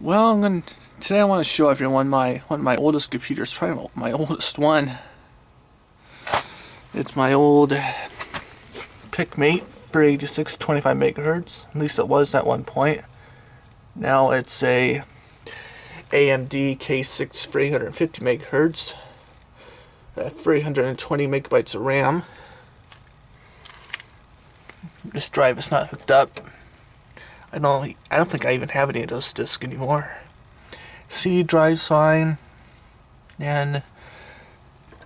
Well, today I want to show everyone one of my oldest computers, probably my oldest one. It's my old PicMate for 86 25 megahertz. At least it was at one point. Now it's a AMD K6 for 850 megahertz. 320 megabytes of RAM. This drive is not hooked up. I don't think I even have any of those discs anymore. CD drive's fine, and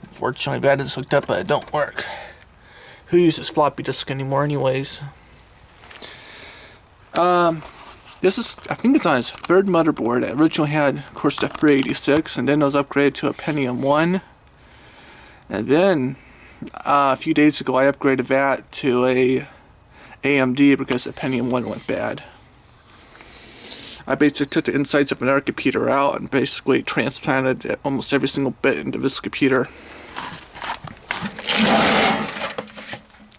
unfortunately that is hooked up, but it don't work. Who uses floppy disk anymore, anyways? This is, I think it's on its third motherboard. It originally had, of course, the 386, and then it was upgraded to a Pentium 1. And then, a few days ago, I upgraded that to a AMD because the Pentium 1 went bad. I basically took the insides of another computer out and basically transplanted almost every single bit into this computer.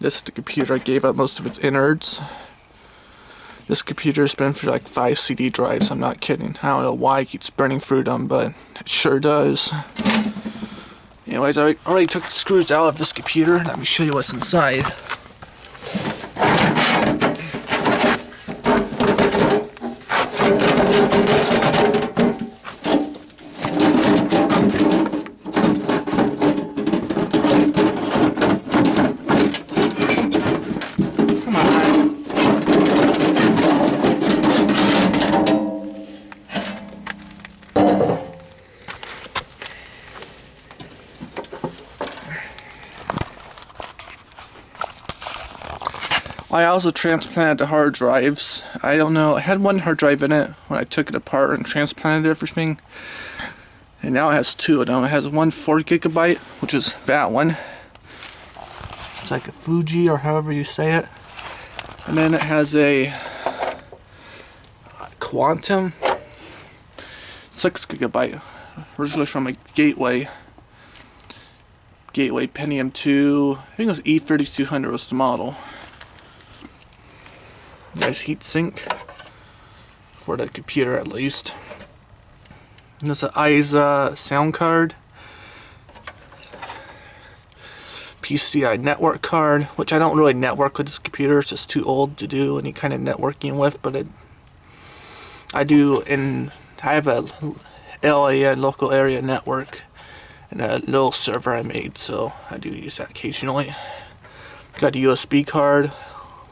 This is the computer I gave up most of its innards. This computer's been for like 5 CD drives, I'm not kidding. I don't know why it keeps burning through them, but it sure does. Anyways, I already took the screws out of this computer. Let me show you what's inside. I also transplanted the hard drives. I don't know, I had one hard drive in it when I took it apart and transplanted everything. And now it has two of them. It has one 4 gigabyte, which is that one. It's like a Fuji or however you say it. And then it has a Quantum 6 gigabyte, originally from a Gateway Pentium 2. I think it was E3200 was the model. Nice heatsink for the computer, at least. And there's an ISA sound card, PCI network card, which I don't really network with this computer. It's just too old to do any kind of networking with, but I do. And I have a LAN, local area network, and a little server I made, so I do use that occasionally. Got a USB card,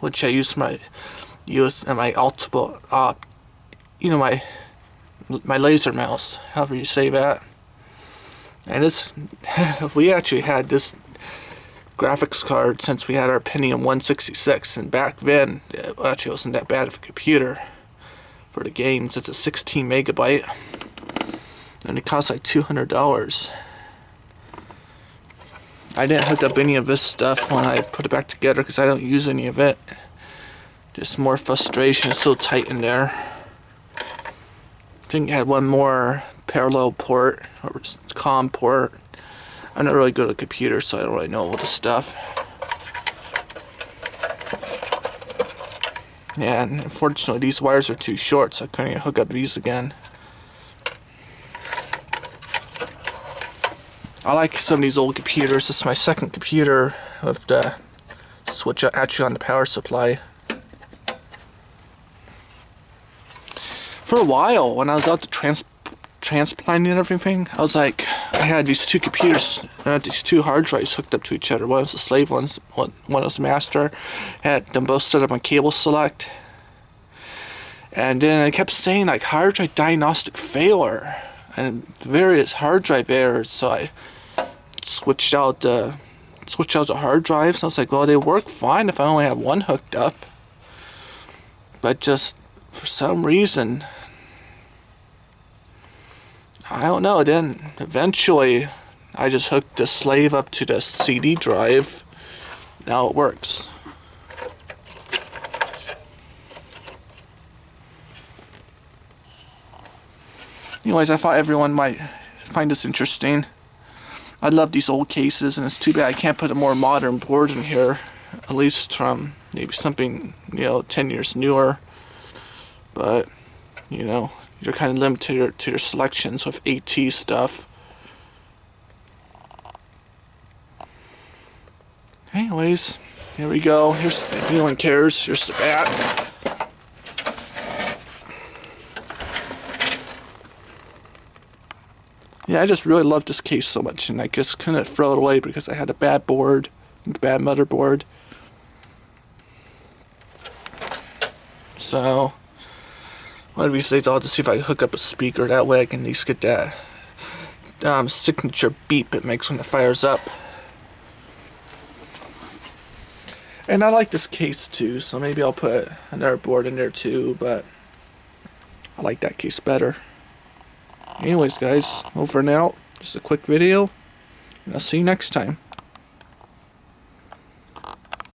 which I use my ultimate, my laser mouse, however you say that. And this, we actually had this graphics card since we had our Pentium 166, and back then it actually wasn't that bad of a computer for the games. It's a 16 megabyte, and it costs like $200. I didn't hook up any of this stuff when I put it back together because I don't use any of it. Just more frustration. It's so tight in there. I think I had one more parallel port or COM port. I'm not really good at computers, so I don't really know all this stuff. Yeah, and unfortunately these wires are too short, so I couldn't hook up these again. I like some of these old computers. This is my second computer with the switch actually on the power supply. For a while, when I was out to transplanting and everything, I was like, I had these two computers, these two hard drives hooked up to each other. One was the slave, one was the master. I had them both set up on cable select. And then I kept saying like hard drive diagnostic failure and various hard drive errors. So I switched out the hard drives. I was like, well, they work fine if I only have one hooked up. But just for some reason, I don't know. Then eventually I just hooked the slave up to the CD drive. Now it works. Anyways, I thought everyone might find this interesting. I love these old cases, and it's too bad I can't put a more modern board in here. At least maybe something, 10 years newer. But, you're kind of limited to your selections with AT stuff. Anyways, here we go. Here's, if anyone cares, here's the bat. Yeah, I just really love this case so much, and I just couldn't throw it away because I had a bad board, a bad motherboard. So, one of these days I'll have to see if I can hook up a speaker. That way I can at least get that signature beep it makes when it fires up. And I like this case too, so maybe I'll put another board in there too, but I like that case better. Anyways guys, over and out. Just a quick video, and I'll see you next time.